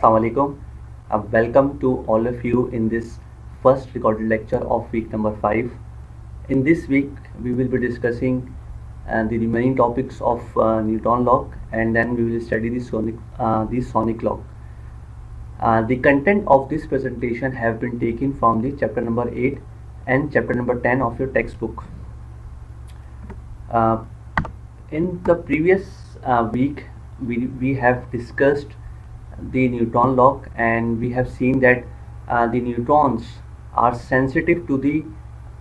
Assalamu alaikum. Welcome to all of you in this first recorded lecture of week number 5. In this week, we will be discussing the remaining topics of Newton log, and then we will study the sonic log. The content of this presentation have been taken from the chapter number 8 and chapter number 10 of your textbook. In the previous week, we have discussed the Newton log, and we have seen that the neutrons are sensitive to the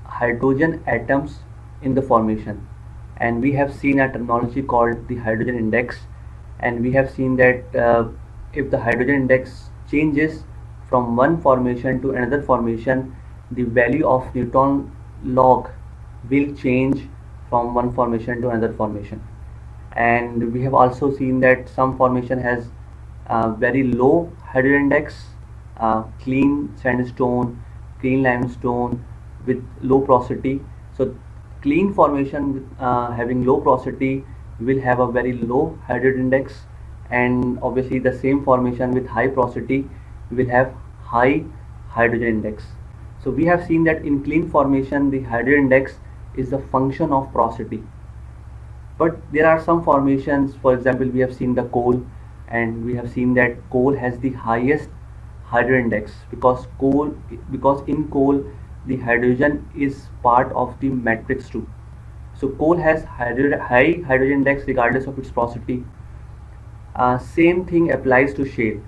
hydrogen atoms in the formation, and we have seen a terminology called the hydrogen index, and we have seen that if the hydrogen index changes from one formation to another formation, the value of Newton log will change from one formation to another formation. And we have also seen that some formation has very low hydrogen index, clean sandstone, clean limestone with low porosity. So clean formation having low porosity will have a very low hydrogen index, and obviously the same formation with high porosity will have high hydrogen index. So we have seen that in clean formation the hydrogen index is the function of porosity. But there are some formations, for example, we have seen the coal, and we have seen that coal has the highest hydrogen index because in coal the hydrogen is part of the matrix too. So coal has high hydrogen index regardless of its porosity. Same thing applies to shale.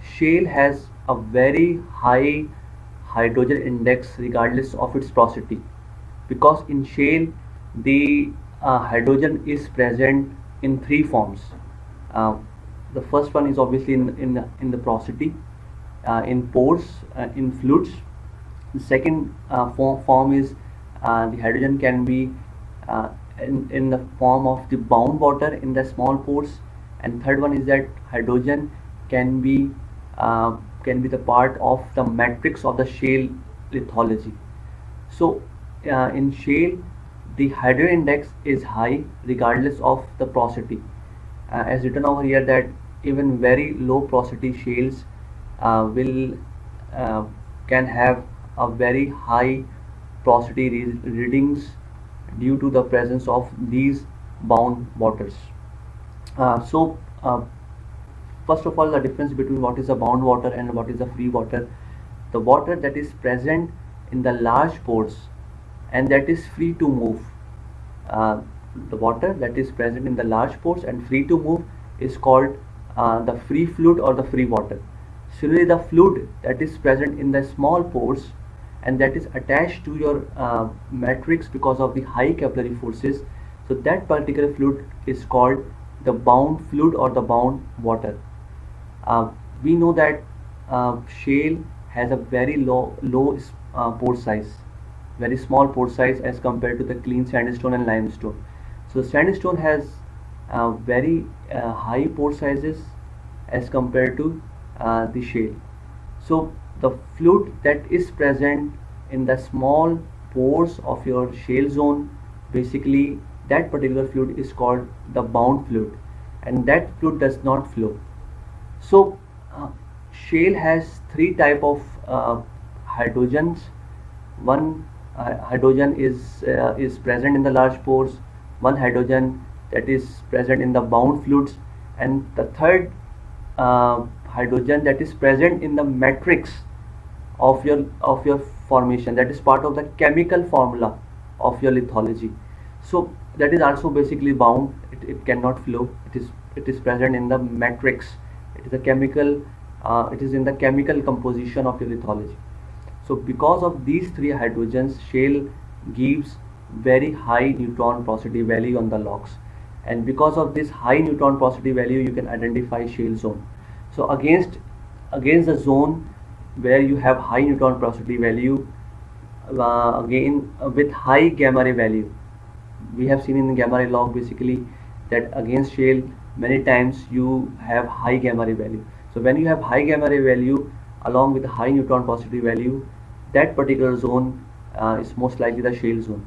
Shale has a very high hydrogen index regardless of its porosity, because in shale the hydrogen is present in three forms. The first one is obviously in the porosity, in pores, in fluids. The second form is the hydrogen can be in the form of the bound water in the small pores, and third one is that hydrogen can be the part of the matrix of the shale lithology. So in shale the hydrogen index is high regardless of the porosity, as written over here that even very low porosity shales can have a very high porosity readings due to the presence of these bound waters. First of all, the difference between what is a bound water and what is a free water. The water that is present in the large pores and that is free to move. The water that is present in the large pores and free to move is called the free fluid or the free water. Similarly, the fluid that is present in the small pores and that is attached to your matrix because of the high capillary forces, so that particular fluid is called the bound fluid or the bound water. We know that shale has a very low pore size, very small pore size as compared to the clean sandstone and limestone. So sandstone has very high pore sizes as compared to the shale. So the fluid that is present in the small pores of your shale zone, basically that particular fluid is called the bound fluid, and that fluid does not flow. So shale has three type of hydrogens. One hydrogen is present in the large pores, one hydrogen that is present in the bound fluids, and the third hydrogen that is present in the matrix of your formation, that is part of the chemical formula of your lithology. So that is also basically bound. It cannot flow. It is present in the matrix. It is a chemical. It is in the chemical composition of your lithology. So because of these three hydrogens, shale gives very high neutron porosity value on the logs, and because of this high neutron porosity value you can identify shale zone. So against the zone where you have high neutron porosity value, again with high gamma ray value, we have seen in the gamma ray log basically that against shale many times you have high gamma ray value. So when you have high gamma ray value along with high neutron porosity value, that particular zone is most likely the shale zone.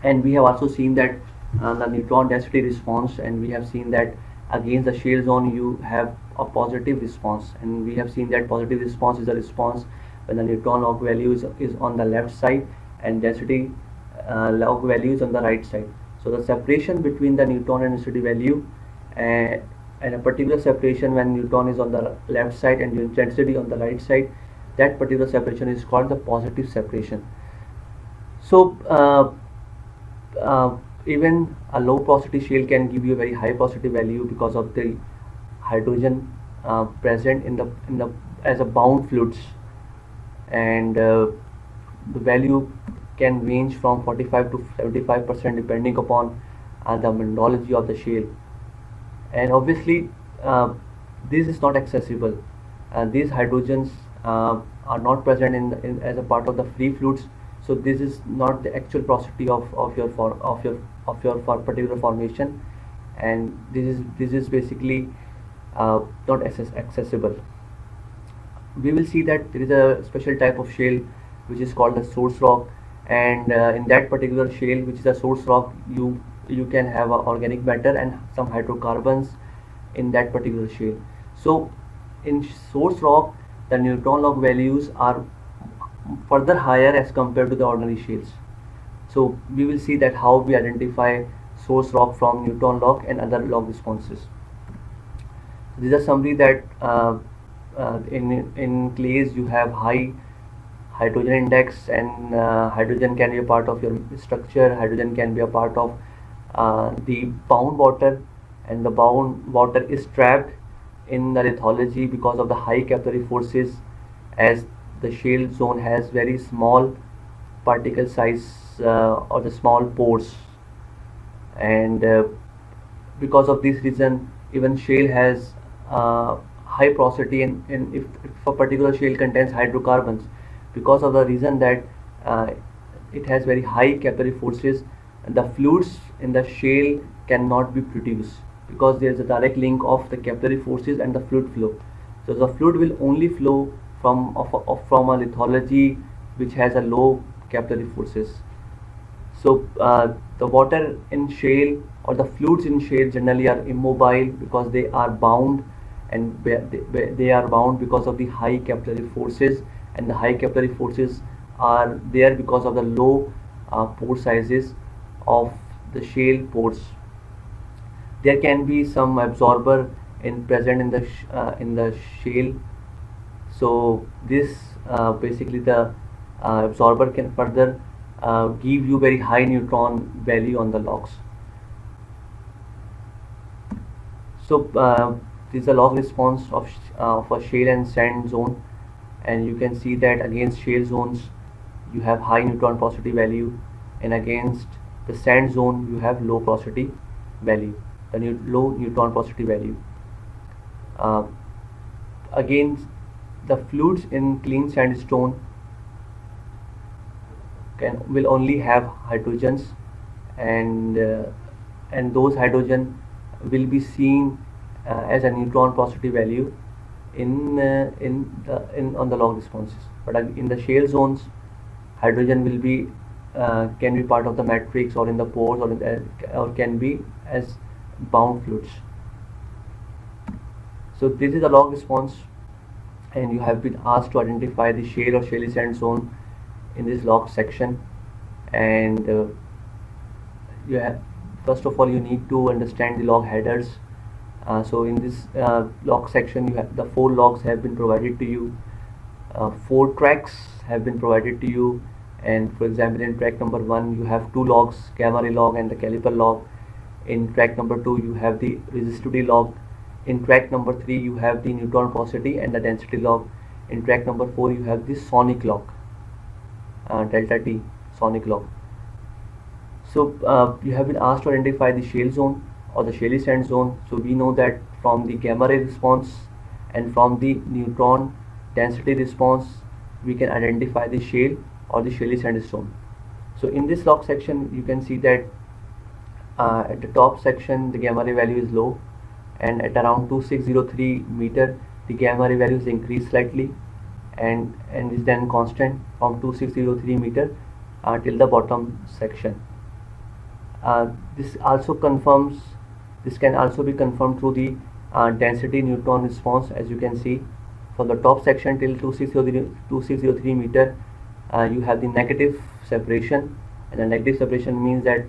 And we have also seen that the neutron density response, and we have seen that against the shale zone you have a positive response, and we have seen that positive response is a response when the neutron log value is on the left side and density log value is on the right side. So the separation between the neutron and density value and a particular separation when neutron is on the left side and density on the right side, that particular separation is called the positive separation. So even a low porosity shale can give you a very high porosity value because of the hydrogen present in the as a bound fluids, and the value can range from 45 to 75% depending upon the mineralogy of the shale. And obviously this is not accessible. These hydrogens are not present as a part of the free fluids, so this is not the actual porosity of your particular formation, and this is basically not accessible. We will see that there is a special type of shale which is called the source rock, and in that particular shale, which is a source rock, you can have organic matter and some hydrocarbons in that particular shale. So in source rock, the neutron log values are further higher as compared to the ordinary shales. So we will see that how we identify source rock from neutron log and other log responses. This is a summary that in clays you have high hydrogen index, and hydrogen can be a part of your structure. Hydrogen can be a part of the bound water, and the bound water is trapped in the lithology because of the high capillary forces, as the shale zone has very small particle size or the small pores, and because of this reason even shale has high porosity, and if a particular shale contains hydrocarbons, because of the reason that it has very high capillary forces, the fluids in the shale cannot be produced because there is a direct link of the capillary forces and the fluid flow. So the fluid will only flow from a lithology which has a low capillary forces. So the water in shale or the fluids in shale generally are immobile because they are bound, and they are bound because of the high capillary forces, and the high capillary forces are there because of the low pore sizes of the shale pores. There can be some absorber present in the shale. So this basically the absorber can further give you very high neutron value on the logs. So this is a log response of a shale and sand zone, and you can see that against shale zones you have high neutron porosity value, and against the sand zone you have low porosity value, low neutron porosity value. Again, the fluids in clean sandstone will only have hydrogens, and those hydrogen will be seen as a neutron porosity value on the log responses. But in the shale zones, hydrogen will be can be part of the matrix or in the pores, or can be as bound fluids. So this is a log response, and you have been asked to identify the shale or shaly sand zone in this log section. And first of all you need to understand the log headers. So in this log section, the 4 logs have been provided to you. 4 tracks have been provided to you, and for example in track number 1 you have 2 logs, gamma ray log and the caliper log. In track number 2 you have the resistivity log. In track number 3 you have the neutron porosity and the density log. In track number 4 you have the sonic log, delta T sonic log. So you have been asked to identify the shale zone or the shaly sand zone. So we know that from the gamma ray response and from the neutron density response we can identify the shale or the shaly sandstone. So in this log section you can see that at the top section the gamma ray value is low, and at around 2603 meter the gamma ray value is increased slightly and is then constant from 2603 meter till the bottom section. This can also be confirmed through the density neutron response. As you can see, from the top section till 2603 meter, you have the negative separation, and the negative separation means that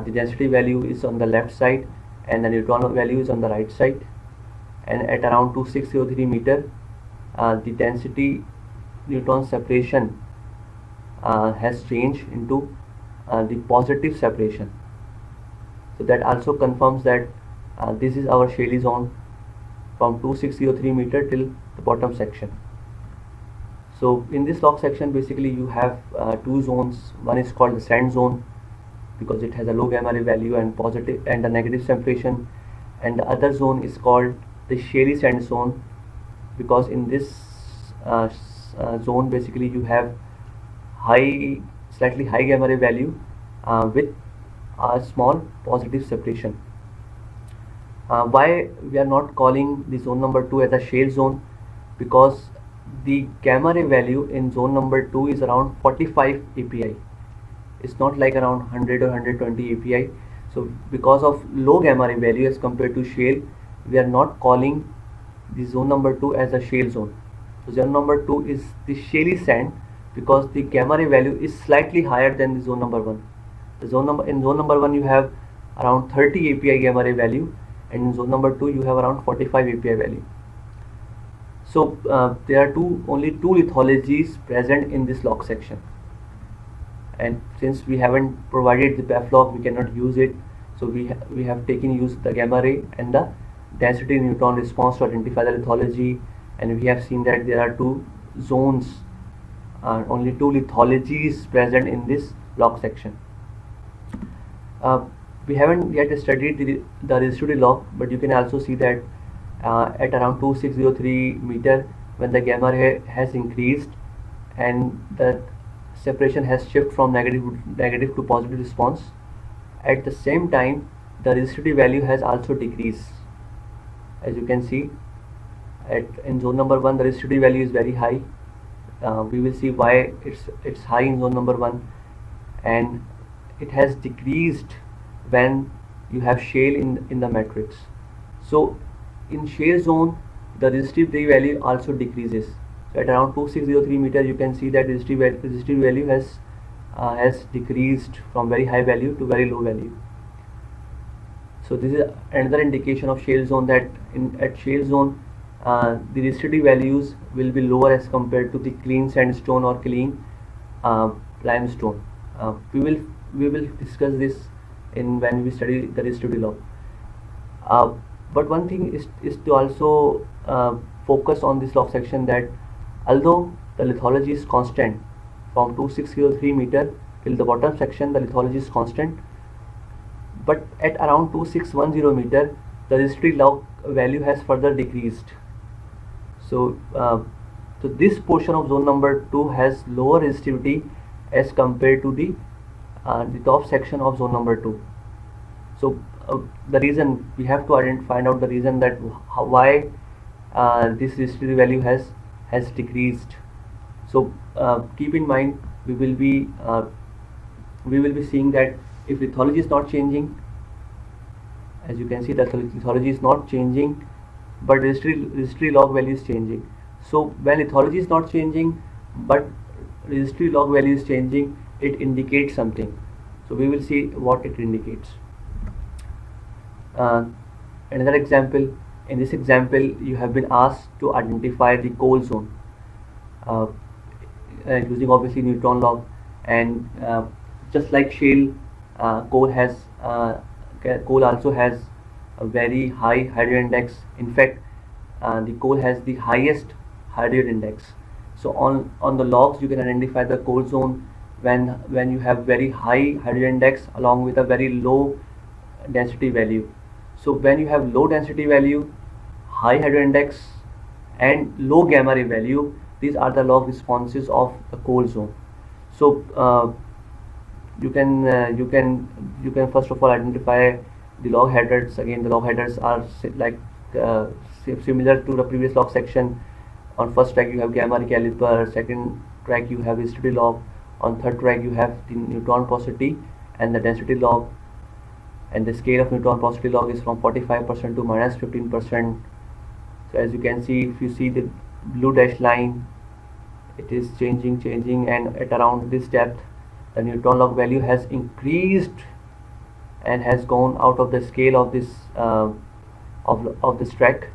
the density value is on the left side and the neutron value is on the right side. And at around 2603 meter, the density neutron separation has changed into the positive separation. So that also confirms that this is our Shaily zone from 2603 meter till the bottom section. So in this log section, basically you have two zones. One is called the sand zone because it has a low gamma ray value and positive and a negative separation, and the other zone is called the Shaily sand zone because in this zone basically you have slightly high gamma ray value with a small positive separation. Why we are not calling the zone number 2 as a shale zone? Because the gamma ray value in zone number 2 is around 45 API. It's not like around 100 or 120 API. So because of low gamma ray value as compared to shale, we are not calling the zone number 2 as a shale zone. So zone number 2 is the shaly sand because the gamma ray value is slightly higher than the zone number 1. In zone number 1 you have around 30 API gamma ray value, and in zone number 2 you have around 45 API value. So there are only two lithologies present in this log section, and since we haven't provided the BAF log, we cannot use it. So we have taken use the gamma ray and the density neutron response to identify the lithology, and we have seen that there are two zones, only two lithologies present in this log section. We haven't yet studied the residuity log, but you can also see that at around 2603 meter, when the gamma ray has increased and the separation has shifted from negative to positive response, at the same time the resistivity value has also decreased. As you can see, in zone number 1 the resistivity value is very high. We will see why it's high in zone number 1, and it has decreased when you have shale in the matrix. So in shale zone the resistivity value also decreases. So at around 2603 meter you can see that resistivity value has decreased from very high value to very low value. So this is another indication of shale zone, that at shale zone the resistivity values will be lower as compared to the clean sandstone or clean limestone. We will discuss this when we study the resistivity log. But one thing is to also focus on this log section, that although the lithology is constant from 2603 meter till the bottom section, the lithology is constant, but at around 2610 meter the resistivity log value has further decreased. So this portion of zone number 2 has lower resistivity as compared to the top section of zone number 2. So the reason we have to find out the reason that why this resistivity value has decreased. So keep in mind, we will be seeing that if lithology is not changing, as you can see that the lithology is not changing, but resistivity log value is changing. So when lithology is not changing but resistivity log value is changing, it indicates something. So we will see what it indicates. Another example. In this example, you have been asked to identify the coal zone using obviously neutron log, and just like shale, coal also has a very high hydrogen index. In fact, the coal has the highest hydrogen index. So on the logs you can identify the coal zone when you have very high hydrogen index along with a very low density value. So when you have low density value, high hydrogen index and low gamma ray value, these are the log responses of the coal zone. So you can first of all identify the log headers. Again, the log headers are similar to the previous log section. On first track you have gamma ray caliper, second track you have resistivity log, on third track you have the neutron porosity and the density log. and the scale of neutron porosity log is from 45% to minus 15%. So as you can see, if you see the blue dashed line, it is changing, and at around this depth the neutron log value has increased and has gone out of the scale of this of this track,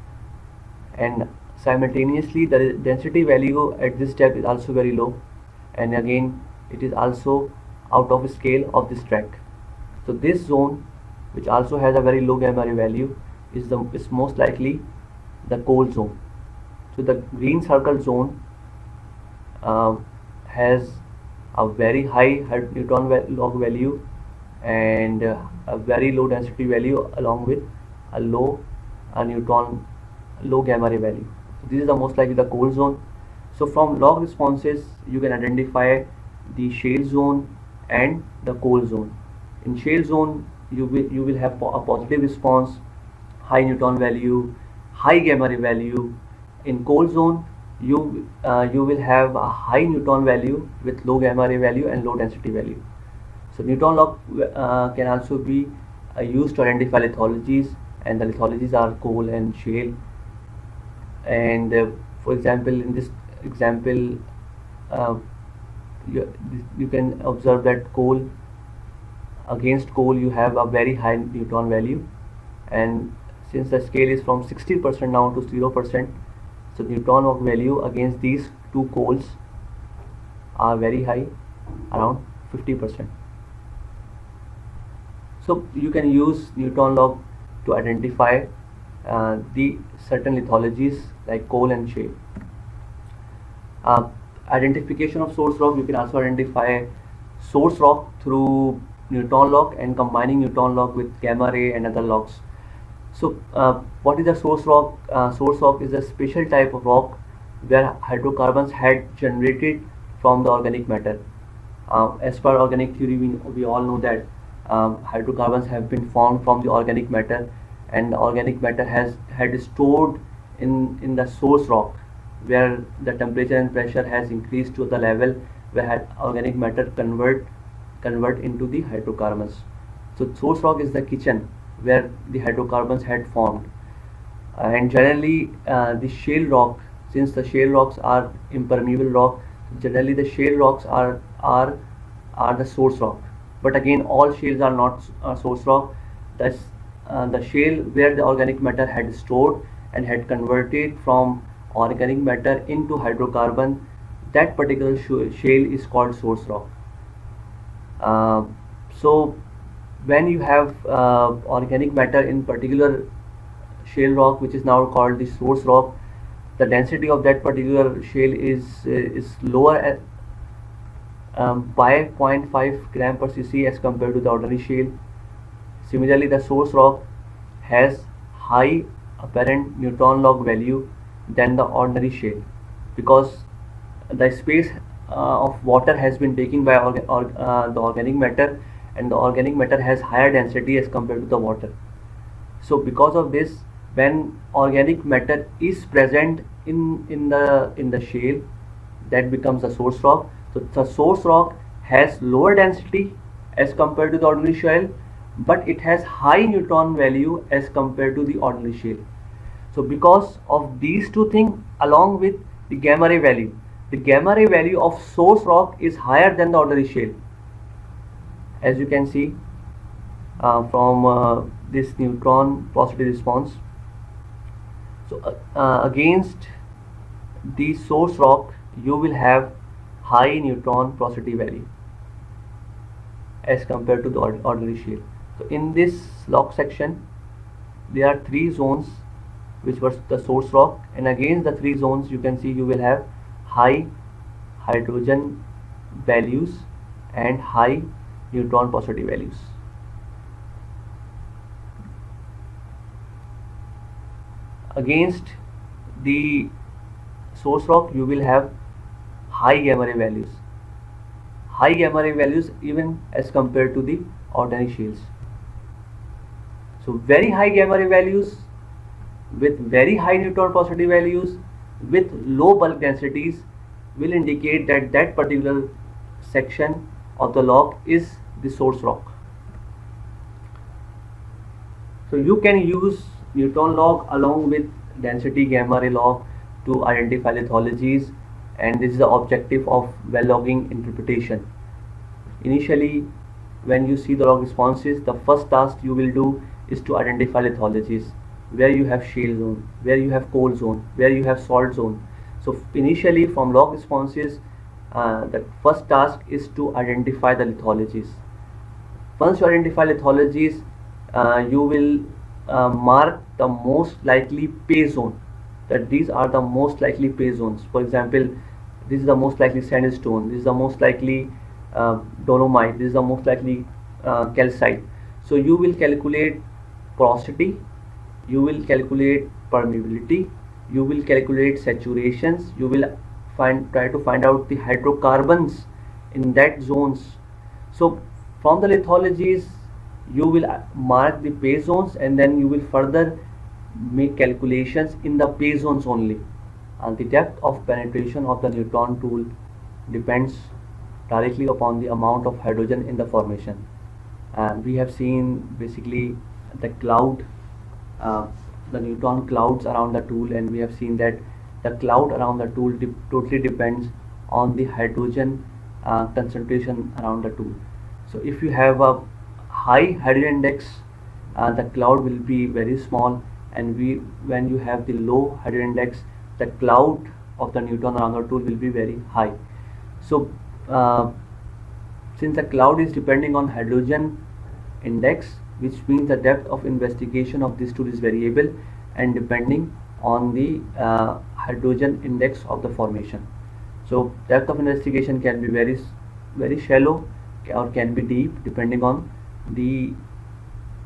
and simultaneously the density value at this depth is also very low, and again it is also out of scale of this track. So this zone, which also has a very low gamma ray value, is most likely the cold zone. So the green circle zone has a very high neutron log value and a very low density value, along with a low gamma ray value. So this is the most likely the cold zone. So from log responses you can identify the shale zone and the cold zone. In shale zone you will have a positive response, high neutron value, high gamma ray value. In cold zone you will have a high neutron value with low gamma ray value and low density value. So neutron log can also be used to identify lithologies, and the lithologies are coal and shale. And for example, in this example, you can observe that against coal you have a very high neutron value, and since the scale is from 60% now to 0%, so neutron log value against these two coals are very high, around 50%. So you can use neutron log to identify the certain lithologies like coal and shale. Identification of source rock, you can also identify source rock through neutron log and combining neutron log with gamma ray and other logs. So what is a source rock? Source rock is a special type of rock where hydrocarbons had generated from the organic matter. As per organic theory, we all know that hydrocarbons have been formed from the organic matter, and the organic matter had stored in the source rock, where the temperature and pressure has increased to the level where organic matter convert into the hydrocarbons. So source rock is the kitchen where the hydrocarbons had formed. And generally the shale rock, since the shale rocks are impermeable rock, generally the shale rocks are the source rock. But again, all shales are not source rock. That's the shale where the organic matter had stored and had converted from organic matter into hydrocarbon. That particular shale is called source rock. So when you have organic matter in particular shale rock, which is now called the source rock, the density of that particular shale is lower at by 0.5 gram per cc as compared to the ordinary shale. Similarly, the source rock has high apparent neutron log value than the ordinary shale, because the space of water has been taken by the organic matter, and the organic matter has higher density as compared to the water. So because of this, when organic matter is present in the shale, that becomes a source rock. So the source rock has lower density as compared to the ordinary shale, but it has high neutron value as compared to the ordinary shale. So because of these two things, along with the gamma ray value, the gamma ray value of source rock is higher than the ordinary shale, as you can see from this neutron porosity response. So against the source rock you will have high neutron porosity value as compared to the ordinary shale. So in this log section there are three zones which was the source rock, and against the three zones you can see you will have high hydrogen values and high neutron porosity values. Against the source rock you will have high gamma ray values, even as compared to the ordinary shales. So very high gamma ray values with very high neutron porosity values with low bulk densities will indicate that that particular section of the log is the source rock. So you can use Newton log along with density gamma ray log to identify lithologies, and this is the objective of well logging interpretation. Initially, when you see the log responses, the first task you will do is to identify lithologies, where you have shale zone, where you have coal zone, where you have salt zone. So initially from log responses, the first task is to identify the lithologies. Once you identify lithologies, you will mark the most likely pay zone, that these are the most likely pay zones. For example, this is the most likely sandstone, this is the most likely dolomite, this is the most likely calcite. So you will calculate porosity, you will calculate permeability, you will calculate saturations, you will try to find out the hydrocarbons in that zones. So from the lithologies you will mark the pay zones, and then you will further make calculations in the pay zones only. And the depth of penetration of the Newton tool depends directly upon the amount of hydrogen in the formation. And we have seen basically the cloud, the Newton clouds around the tool, and we have seen that the cloud around the tool totally depends on the hydrogen concentration around the tool. So if you have a high hydrogen index, the cloud will be very small, and when you have the low hydrogen index, the cloud of the Newton around the tool will be very high. So since the cloud is depending on hydrogen index, which means the depth of investigation of this tool is variable and depending on the hydrogen index of the formation. So depth of investigation can be very shallow or can be deep depending on the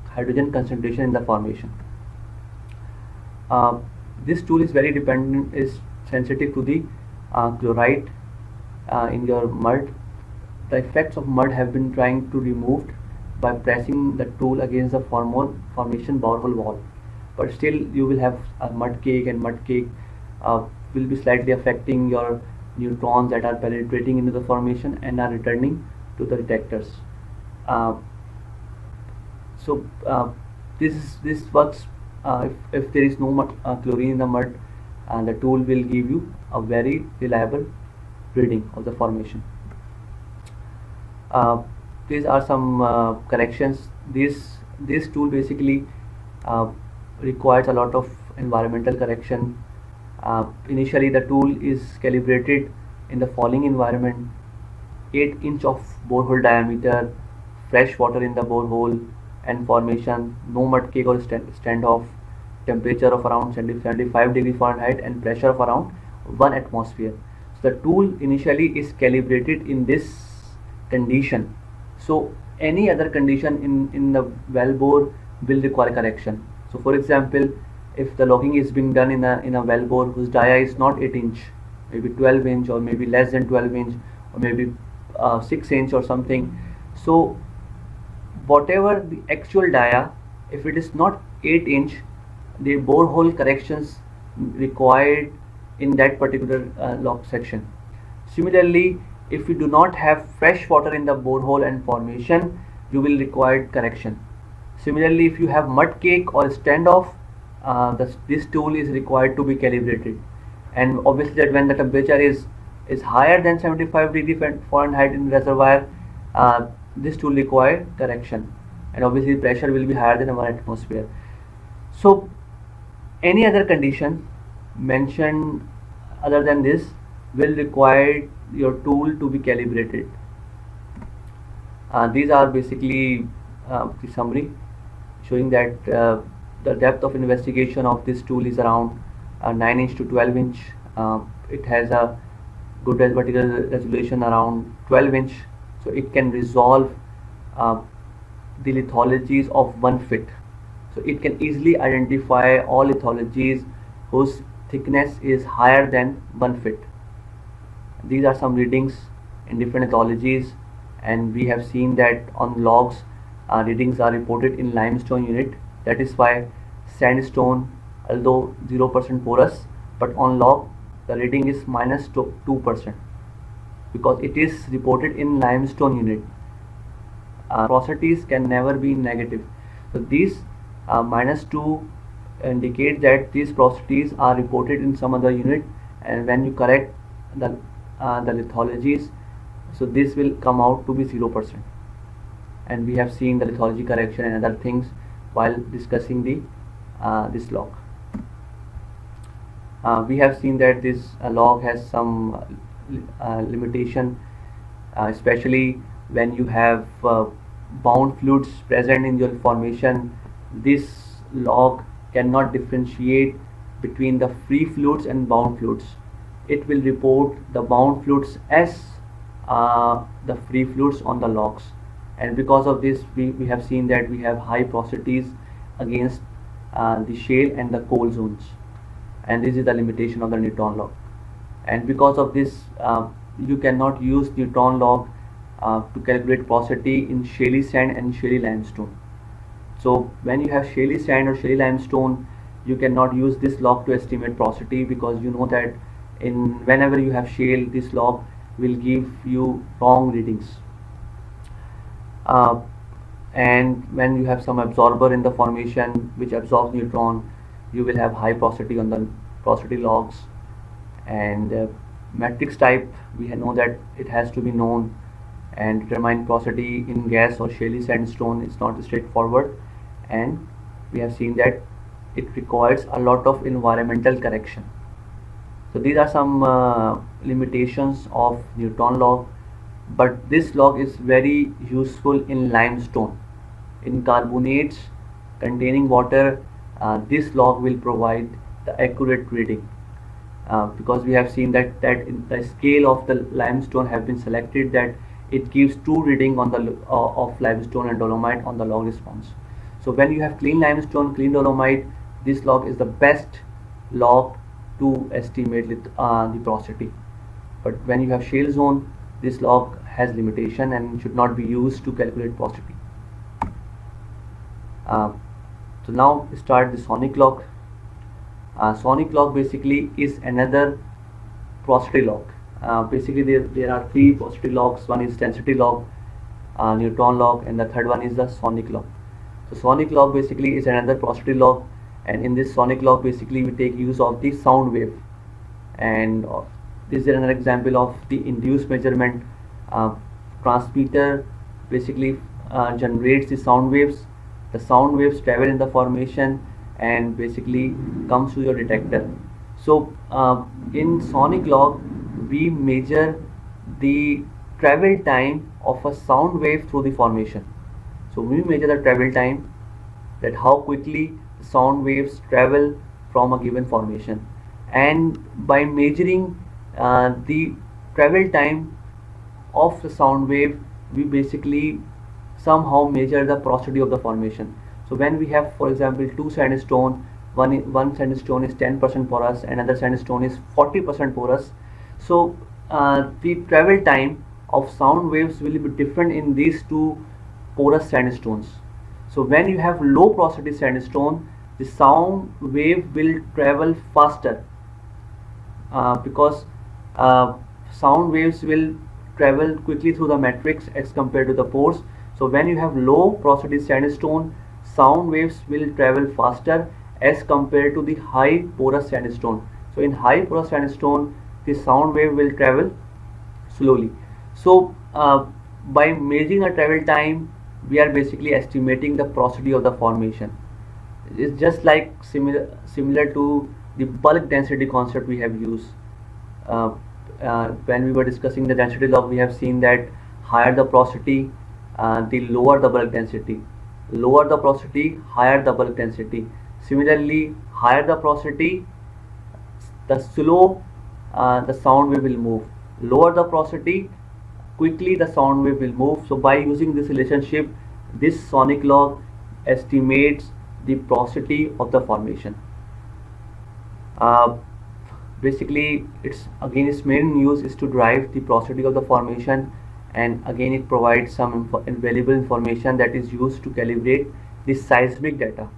hydrogen concentration in the formation. This tool is very sensitive to the chloride in your mud. The effects of mud have been trying to removed by pressing the tool against the formation borehole wall, but still you will have a mud cake, and mud cake will be slightly affecting your neutrons that are penetrating into the formation and are returning to the detectors. This works if there is no chlorine in the mud, and the tool will give you a very reliable reading of the formation. These are some corrections. This tool basically requires a lot of environmental correction. Initially the tool is calibrated in the following environment: 8 inch of borehole diameter, fresh water in the borehole and formation, no mud cake or standoff, temperature of around 75 degree Fahrenheit and pressure of around 1 atmosphere. So the tool initially is calibrated in this condition. So any other condition in the well bore will require correction. So for example, if the logging is being done in a well bore whose dia is not 8 inch, maybe 12 inch, or maybe less than 12 inch, or maybe 6 inch or something. So whatever the actual dia, if it is not 8 inch, the borehole corrections required in that particular log section. Similarly, if you do not have fresh water in the borehole and formation, you will require correction. Similarly, if you have mud cake or standoff, this tool is required to be calibrated. And obviously that when the temperature is higher than 75 degree Fahrenheit in reservoir, this tool require correction, and obviously pressure will be higher than 1 atmosphere. So any other condition mentioned other than this will require your tool to be calibrated. These are basically the summary showing that the depth of investigation of this tool is around 9 inch to 12 inch. It has a good vertical resolution around 12 inch, so it can resolve the lithologies of 1 foot. So it can easily identify all lithologies whose thickness is higher than 1 foot. These are some readings in different lithologies, and we have seen that on logs readings are reported in limestone unit. That is why sandstone, although 0% porous, but on log the reading is minus 2%, because it is reported in limestone unit. Porosities can never be negative. So these -2 indicates that these porosities are reported in some other unit, and when you correct the lithologies, so this will come out to be 0%. And we have seen the lithology correction and other things while discussing the this log. We have seen that this log has some limitation, especially when you have bound fluids present in your formation. This log cannot differentiate between the free fluids and bound fluids. It will report the bound fluids as the free fluids on the logs, and because of this we have seen that we have high porosities against the shale and the coal zones, and this is the limitation of the neutron log. And because of this you cannot use neutron log to calculate porosity in shaly sand and shaly limestone. So when you have shaly sand or shaly limestone, you cannot use this log to estimate porosity, because you know that whenever you have shale, this log will give you wrong readings. And when you have some absorber in the formation which absorbs neutron, you will have high porosity on the porosity logs. And matrix type, we know that it has to be known, and determine porosity in gas or shaly sandstone is not straightforward, and we have seen that it requires a lot of environmental correction. So these are some limitations of neutron log, but this log is very useful in limestone. In carbonates containing water, this log will provide the accurate reading, because we have seen that in the scale of the limestone have been selected, that it gives true reading on the of limestone and dolomite on the log response. So when you have clean limestone, clean dolomite, this log is the best log to estimate the porosity. But when you have shale zone, this log has limitation and should not be used to calculate porosity. So now start the sonic log. Sonic log basically is another porosity log. Basically there are three porosity logs. One is density log, neutron log, and the third one is the sonic log. So sonic log basically is another porosity log, and in this sonic log basically we take use of the sound wave, and this is another example of the induced measurement. Transmitter basically generates the sound waves. The sound waves travel in the formation and basically comes to your detector. So in sonic log we measure the travel time of a sound wave through the formation. So we measure the travel time, that how quickly the sound waves travel from a given formation, and by measuring the travel time of the sound wave, we basically somehow measure the porosity of the formation. So when we have, for example, two sandstone, one sandstone is 10% porous, another sandstone is 40% porous. So the travel time of sound waves will be different in these two porous sandstones. So when you have low porosity sandstone, the sound wave will travel faster, because sound waves will travel quickly through the matrix as compared to the pores. So when you have low porosity sandstone, sound waves will travel faster as compared to the high porous sandstone. So in high porous sandstone, the sound wave will travel slowly. So by measuring a travel time, we are basically estimating the porosity of the formation. It's just like similar to the bulk density concept we have used. When we were discussing the density log, we have seen that higher the porosity, the lower the bulk density. Lower the porosity, higher the bulk density. Similarly, higher the porosity, the slow the sound wave will move. Lower the porosity, quickly the sound wave will move. So by using this relationship, this sonic log estimates the porosity of the formation. Basically, its main use is to derive the porosity of the formation, and again it provides some valuable information that is used to calibrate the seismic data.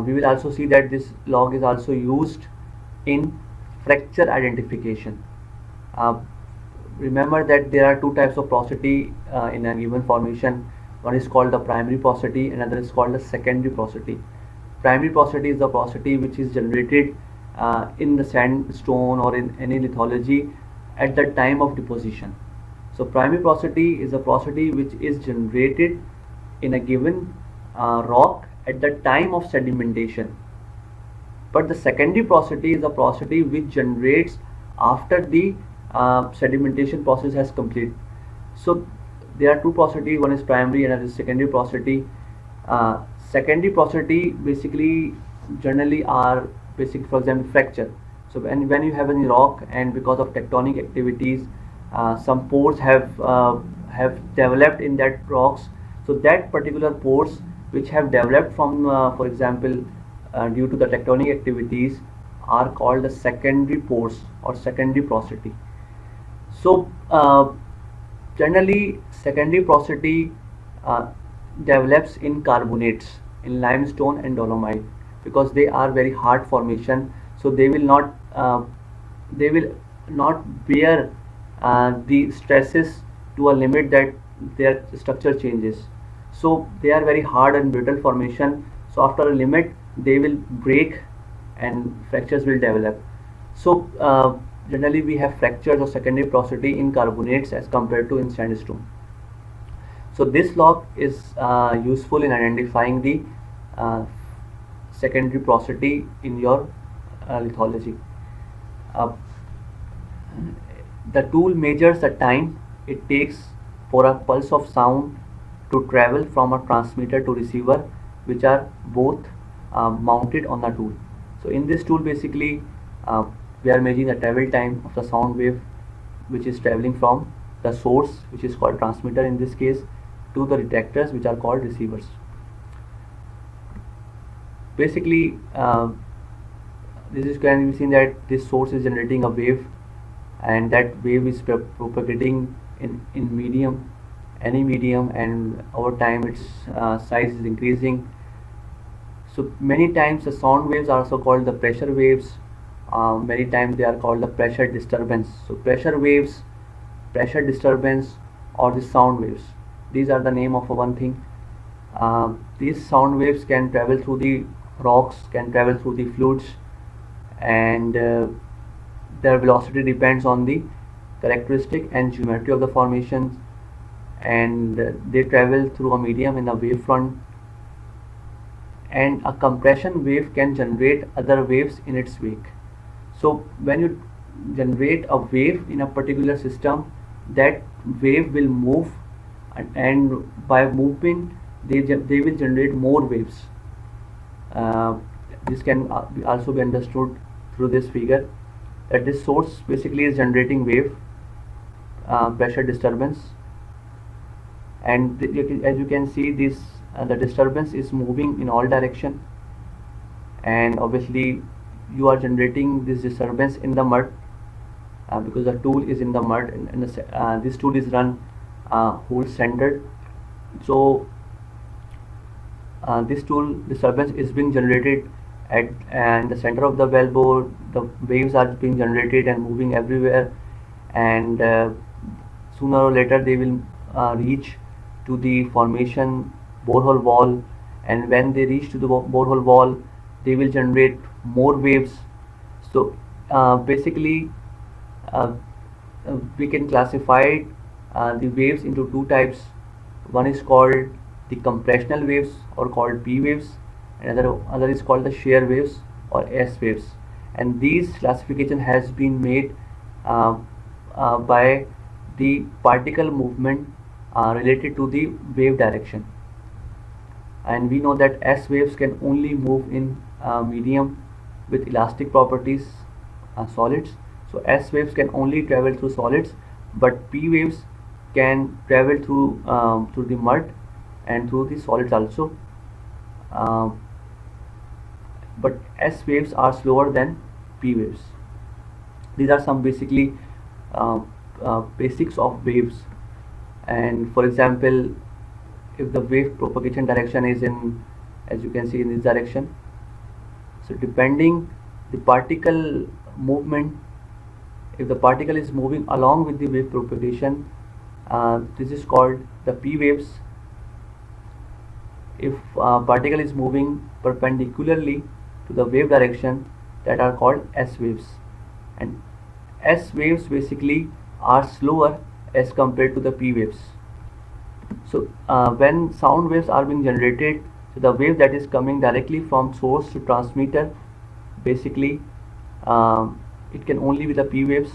We will also see that this log is also used in fracture identification. Remember that there are two types of porosity in a given formation. One is called the primary porosity, another is called the secondary porosity. Primary porosity is the porosity which is generated in the sandstone or in any lithology at the time of deposition. So primary porosity is a porosity which is generated in a given rock at the time of sedimentation. But the secondary porosity is a porosity which generates after the sedimentation process has completed. So there are two porosity, one is primary and another is secondary porosity. Secondary porosity basically generally are basic, for example, fracture. So when you have any rock and because of tectonic activities, some pores have developed in that rocks. So that particular pores which have developed from, for example, due to the tectonic activities are called the secondary pores or secondary porosity. So generally secondary porosity develops in carbonates, in limestone and dolomite, because they are very hard formation, so they will not bear the stresses to a limit that their structure changes. So they are very hard and brittle formation, so after a limit they will break and fractures will develop. So generally we have fractures of secondary porosity in carbonates as compared to in sandstone. So this log is useful in identifying the uh, secondary porosity in your lithology. Uh, the tool measures the time it takes for a pulse of sound to travel from a transmitter to receiver, which are both mounted on the tool. So in this tool basically uh, we are measuring the travel time of the sound wave which is traveling from the source, which is called transmitter in this case, to the detectors, which are called receivers. Basically this is can be seen that this source is generating a wave, and that wave is propagating in medium, any medium, and over time its size is increasing. So many times the sound waves are also called the pressure waves. Many times they are called the pressure disturbance. So pressure waves, pressure disturbance, or the sound waves, these are the name of one thing. These sound waves can travel through the rocks, can travel through the fluids, and their velocity depends on the characteristic and geometry of the formations, and they travel through a medium in the wave front, and a compression wave can generate other waves in its wake. So when you generate a wave in a particular system, that wave will move, and by moving they will generate more waves. This can also be understood through this figure, that this source basically is generating wave, pressure disturbance, and as you can see this the disturbance is moving in all direction, and obviously you are generating this disturbance in the mud because the tool is in the mud, and this tool is run hole centered. So this tool disturbance is being generated at and the center of the wellbore. The waves are being generated and moving everywhere, and sooner or later they will reach to the formation borehole wall, and when they reach to the borehole wall they will generate more waves. So basically we can classify the waves into two types. One is called the compressional waves or called P waves, and other is called the shear waves or S waves, and these classification has been made by the particle movement related to the wave direction. And we know that S waves can only move in medium with elastic properties, solids. So S waves can only travel through solids, but P waves can travel through the mud and through the solids also. Uh, but S waves are slower than P waves. These are some basically basics of waves. And for example, if the wave propagation direction is in, as you can see, in this direction, so depending the particle movement, if the particle is moving along with the wave propagation, this is called the P waves, if particle is moving perpendicularly to the wave direction, that are called S waves. And S waves basically are slower as compared to the P waves. So when sound waves are being generated, so the wave that is coming directly from source to transmitter, basically it can only be the P waves.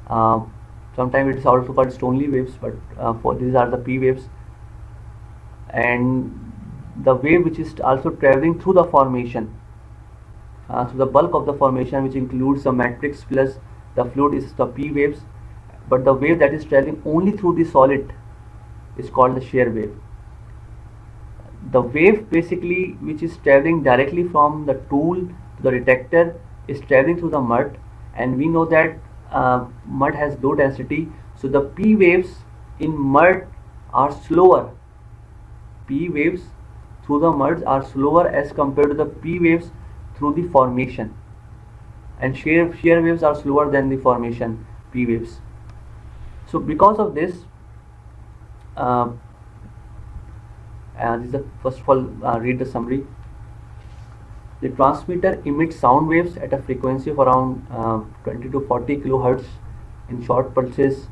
Sometimes it is also called Stoney waves, but for these are the P waves. And the wave which is also traveling through the formation, so the bulk of the formation, which includes the matrix plus the fluid, is the P waves. But the wave that is traveling only through the solid is called the shear wave. The wave basically which is traveling directly from the tool to the detector is traveling through the mud, and we know that mud has low density, so the P waves in mud are slower. P waves through the muds are slower as compared to the P waves through the formation, and shear waves are slower than the formation P waves. So because of this, this is the first of all, read the summary. The transmitter emits sound waves at a frequency of around 20 to 40 kilohertz in short pulses.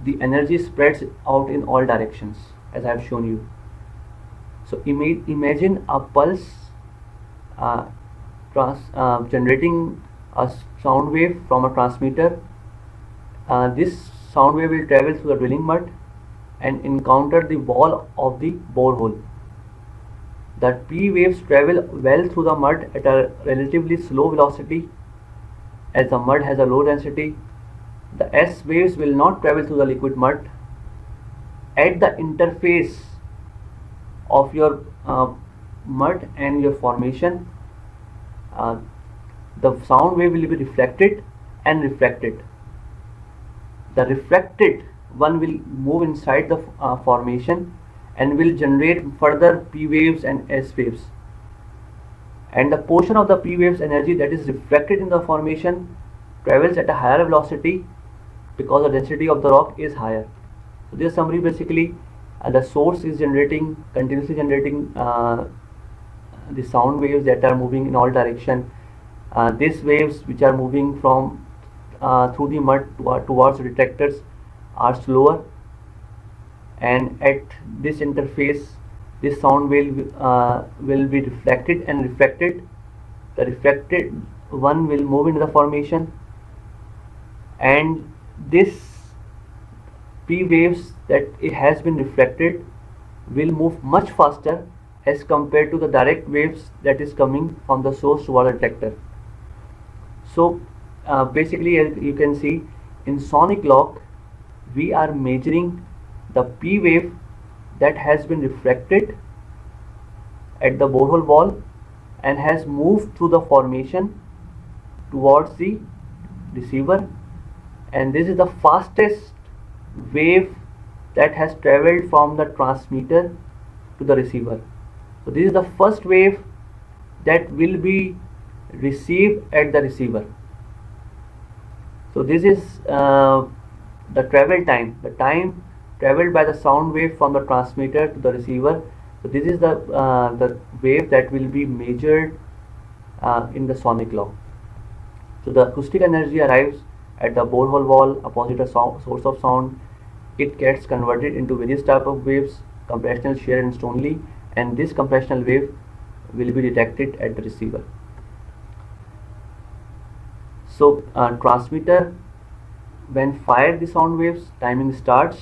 The energy spreads out in all directions, as I have shown you. So imagine a pulse generating a sound wave from a transmitter. This sound wave will travel through the drilling mud and encounter the wall of the borehole. The P waves travel well through the mud at a relatively slow velocity, as the mud has a low density. The S waves will not travel through the liquid mud. At the interface of your mud and your formation, the sound wave will be reflected and refracted. The refracted one will move inside the formation and will generate further P waves and S waves. And the portion of the P waves energy that is reflected in the formation travels at a higher velocity because the density of the rock is higher. So this summary basically, the source is continuously generating the sound waves that are moving in all direction. These waves which are moving from through the mud towards the detectors are slower, and at this interface this sound wave will be reflected and refracted. The refracted one will move into the formation, and this P waves that it has been reflected will move much faster as compared to the direct waves that is coming from the source toward the detector. So basically, as you can see, in sonic clock we are measuring the P wave that has been refracted at the borehole wall and has moved through the formation towards the receiver, and this is the fastest wave that has traveled from the transmitter to the receiver. So this is the first wave that will be received at the receiver. So this is the travel time, the time traveled by the sound wave from the transmitter to the receiver. So this is the wave that will be measured in the sonic law. So the acoustic energy arrives at the borehole wall opposite a source of sound. It gets converted into various type of waves, compressional, shear and Stoney, and this compressional wave will be detected at the receiver. So transmitter, when fire the sound waves, timing starts,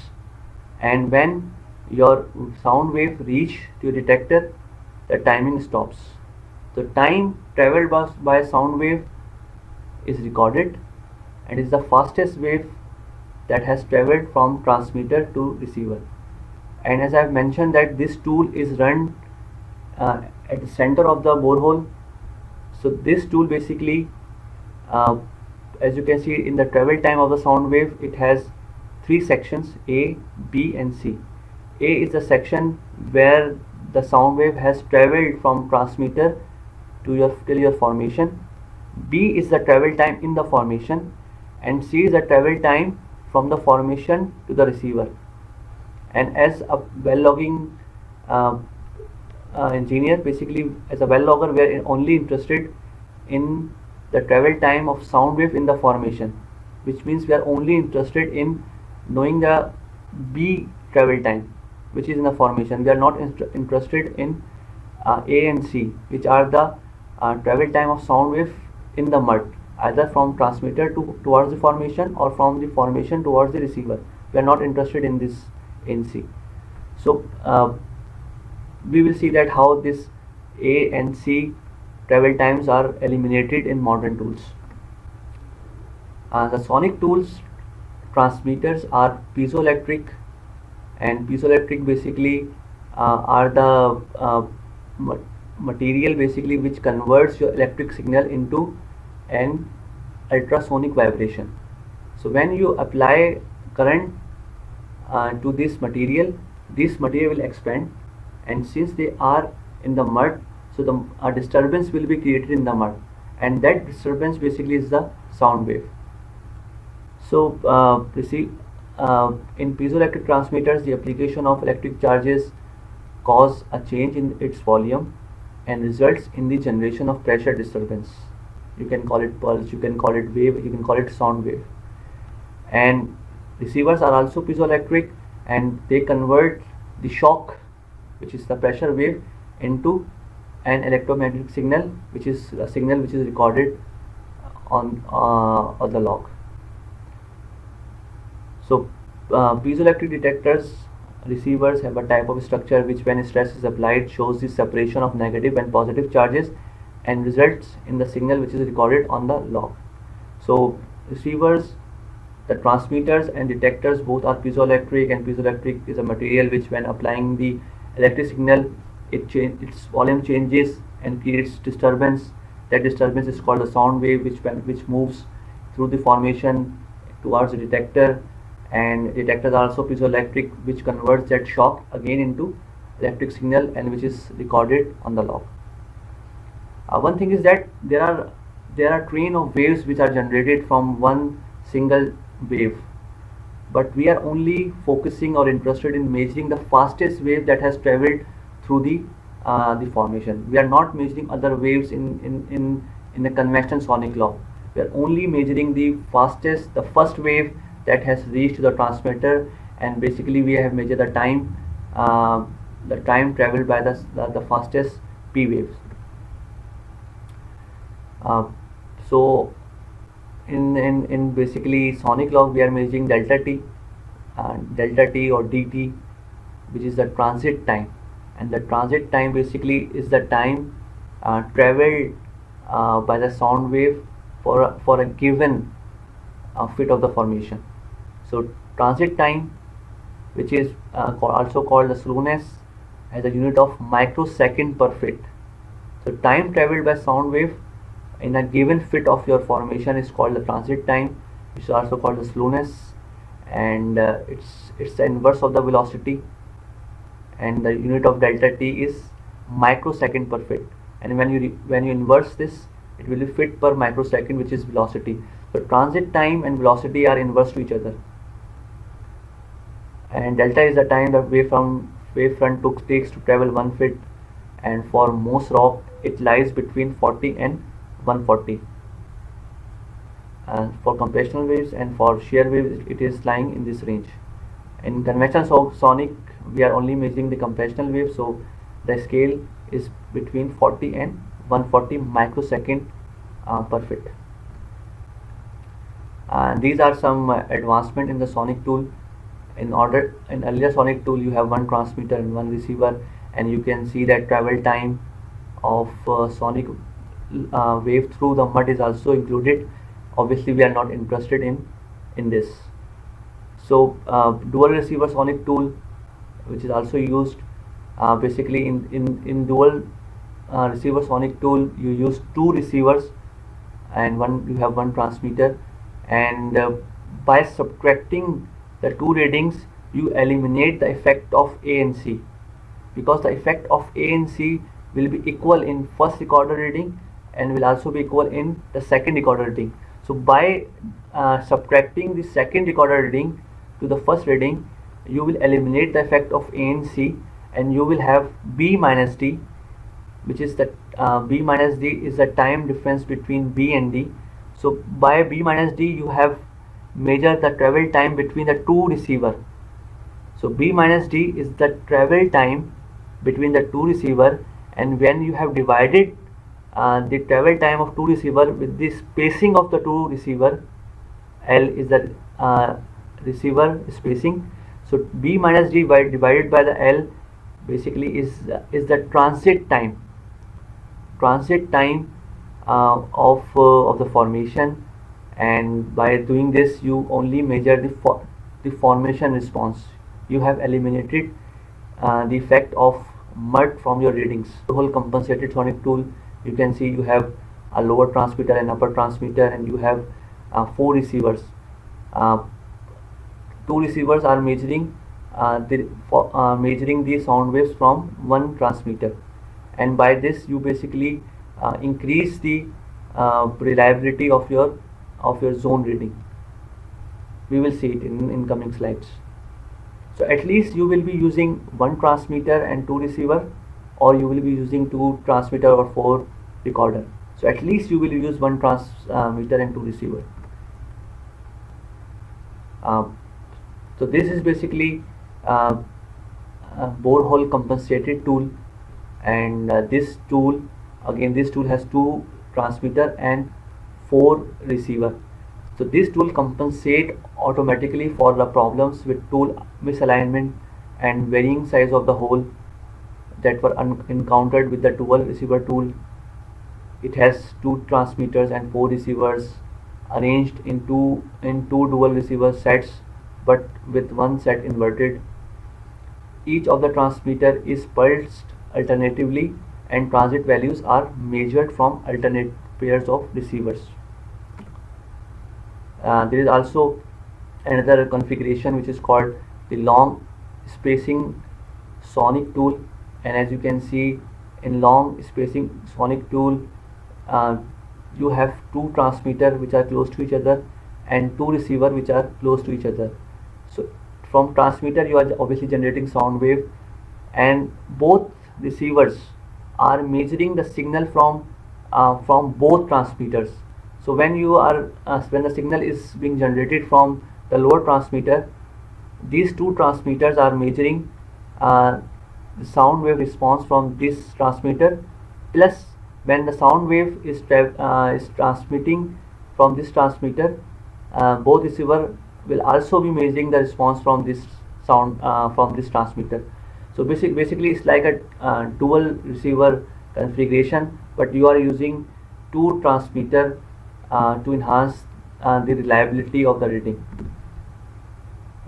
and when your sound wave reach to your detector, the timing stops. The time traveled by sound wave is recorded and is the fastest wave that has traveled from transmitter to receiver. And as I have mentioned that this tool is run at the center of the borehole. So this tool basically, as you can see in the travel time of the sound wave, it has three sections: A, B and C. A is the section where the sound wave has traveled from transmitter to your formation. B is the travel time in the formation, and C is the travel time from the formation to the receiver. And as a well logging uh, engineer, basically as a well logger, we are only interested in the travel time of sound wave in the formation, which means we are only interested in knowing the B travel time which is in the formation. We are not interested in A and C, which are the travel time of sound wave in the mud, either from transmitter towards the formation or from the formation towards the receiver. We are not interested in this in C. So we will see that how this A and C travel times are eliminated in modern tools. The sonic tools transmitters are piezoelectric, and piezoelectric basically are the material basically which converts your electric signal into an ultrasonic vibration. So when you apply current to this material will expand, and since they are in the mud, so the disturbance will be created in the mud, and that disturbance basically is the sound wave. So in piezoelectric transmitters, the application of electric charges cause a change in its volume and results in the generation of pressure disturbance. You can call it pulse, you can call it wave, you can call it sound wave. And receivers are also piezoelectric, and they convert the shock, which is the pressure wave, into an electromagnetic signal, which is a signal which is recorded on the log. So piezoelectric detectors receivers have a type of structure which, when stress is applied, shows the separation of negative and positive charges and results in the signal which is recorded on the log. So receivers, the transmitters and detectors both are piezoelectric, and piezoelectric is a material which, when applying the electric signal, its volume changes and creates disturbance. That disturbance is called the sound wave, which moves through the formation towards the detector. And detectors are also piezoelectric, which converts that shock again into electric signal, and which is recorded on the log. One thing is that there are train of waves which are generated from one single wave, but we are only focusing or interested in measuring the fastest wave that has traveled through the formation. We are not measuring other waves in the conventional sonic law. We are only measuring the first wave that has reached the transmitter, and basically we have measured the time traveled by the fastest P waves. So in basically sonic log, we are measuring delta t or dt, which is the transit time, and the transit time basically is the time traveled by the sound wave for a given fit of the formation. So transit time, which is also called the slowness, as a unit of microsecond per fit. So time traveled by sound wave in a given fit of your formation is called the transit time, which is also called the slowness, and it's the inverse of the velocity, and the unit of delta t is microsecond per fit. And when you inverse this, it will be fit per microsecond, which is velocity. So transit time and velocity are inverse to each other, and delta is the time the wavefront takes to travel one fit, and for most rock it lies between 40 and 140, and for compressional waves and for shear waves it is lying in this range. In conventional sonic, we are only measuring the compressional wave, so the scale is between 40 and 140 microsecond per fit. These are some advancement in the sonic tool. In earlier sonic tool, you have one transmitter and one receiver, and you can see that travel time of sonic wave through the mud is also included. Obviously we are not interested in this. So dual receiver sonic tool, which is also used basically in dual receiver sonic tool, you use two receivers and you have one transmitter, and by subtracting the two readings you eliminate the effect of A and C, because the effect of A and C will be equal in first recorder reading and will also be equal in the second recorder reading. So by subtracting the second recorder reading to the first reading, you will eliminate the effect of A and C, and you will have B minus D, which is the B minus D is the time difference between B and D. So by B minus D you have measured the travel time between the two receiver. So B minus D is the travel time between the two receiver, and when you have divided the travel time of two receiver with the spacing of the two receiver, L is the receiver spacing. So B minus D divided by the L basically is the transit time of the formation, and by doing this you only measure the formation response. You have eliminated the effect of mud from your readings. The whole compensated sonic tool, you can see you have a lower transmitter and upper transmitter, and you have four receivers. Two receivers are measuring the sound waves from one transmitter, and by this you basically increase the reliability of your zone reading. We will see it in coming slides. So at least you will be using one transmitter and two receiver, or you will be using two transmitter or four recorder. So at least you will use one transmitter and two receiver. So this is basically a borehole compensated tool, and this tool has two transmitter and four receiver. So this tool compensate automatically for the problems with tool misalignment and varying size of the hole that were encountered with the dual receiver tool. It has two transmitters and four receivers arranged in two dual receiver sets, but with one set inverted. Each of the transmitter is pulsed alternatively, and transit values are measured from alternate pairs of receivers. There is also another configuration which is called the long spacing sonic tool, and as you can see, in long spacing sonic tool you have two transmitter which are close to each other and two receiver which are close to each other. So from transmitter you are obviously generating sound wave, and both receivers are measuring the signal from both transmitters. So when the signal is being generated from the lower transmitter, these two transmitters are measuring the sound wave response from this transmitter, plus when the sound wave is transmitting from this transmitter, both receiver will also be measuring the response from this sound from this transmitter. So basically it's like a dual receiver configuration, but you are using two transmitter to enhance the reliability of the reading.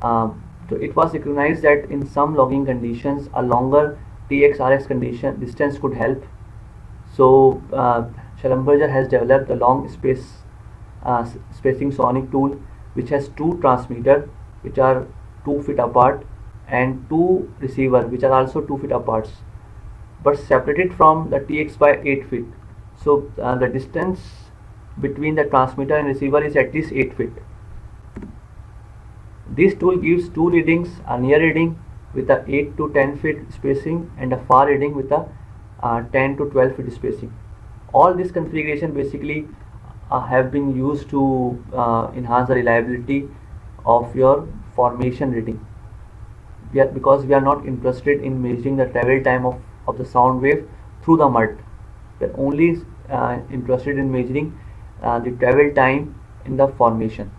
So it was recognized that in some logging conditions a longer TX-RX distance could help. So Schellenberger has developed a long spacing sonic tool which has two transmitter which are 2 feet apart and two receiver which are also 2 feet apart, but separated from the TX by 8 feet. So the distance between the transmitter and receiver is at least 8 feet. This tool gives two readings: a near reading with a 8 to 10 feet spacing and a far reading with a 10 to 12 feet spacing. All this configuration basically have been used to enhance the reliability of your formation reading. Because we are not interested in measuring the travel time of the sound wave through the mud. We are only interested in measuring the travel time in the formation.